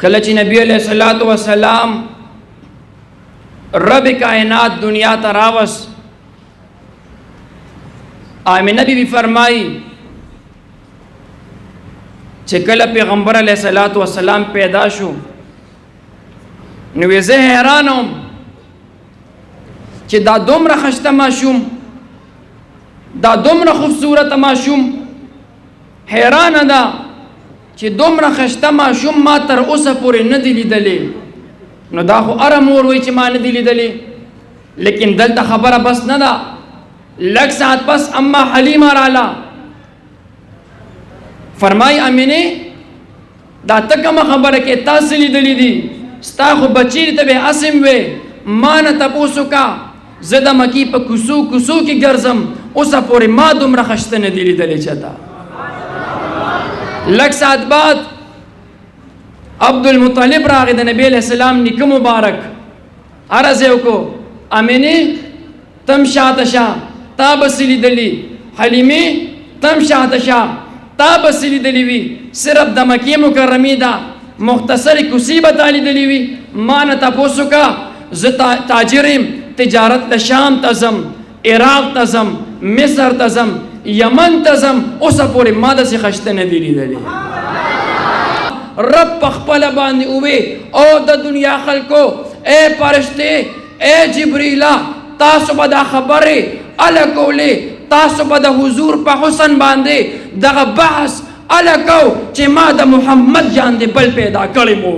کله چې نبی علیہ الصلوۃ والسلام رب کائنات دنیا ته راوست، آمینه بی بی فرمائی چې کله پیغمبر علیہ الصلوۃ والسلام پیدا شو نو زه حیرانم چې دا دومره خشته ماشوم، دا دومره خوبصورت ماشوم، حیران ده چې دومره خشته ماشوم ما تر اوسه پورې نه دی لیدلی. نو دا خو اره مور وایي چې ما نه دی لیدلی، لیکن دلته خبره بس نه ده. لږ ساعت پس اما حلیمه راله، فرمای امینه دا ته کومه خبره کې تاسو لیدلی دي؟ ستا خو بچی ته به اسم وې، ما نه تپوس وکړه، زه د مکې په کوڅو کوڅو کې ګرځم، اوسه پورې ما دومره خشته نه دی لیدلی چاته. لږ ساعت بعد عبدالمطلب راغی، د نبی علیہ السلام نیکه مبارک، عرض یې وکړو امینه تم شاته شه تا بس لیدلی، حلیمې تم شاته شه تا بس لیدلی وي، صرف د مکې مکرمې ده مختصرې کوڅې به تا لیدلی وي. ما نه تپوس وکړه، زه تاجر یم، تجارت ته شام ته ځم، عراق ته ځم، مصر ته ځم، یمن ته ځم، اوسه پورې ما داسې خشته نه دی لیدلی. رب په خپله باندې ووې او د دنیا خلکو اے فرشتې، اے جبریله، تاسو به دا خبرې اله کولې، تاسو به د حضور په حسن باندې دغه بحث اله کو چې ما د محمد جان دې بل پیدا کړی مو.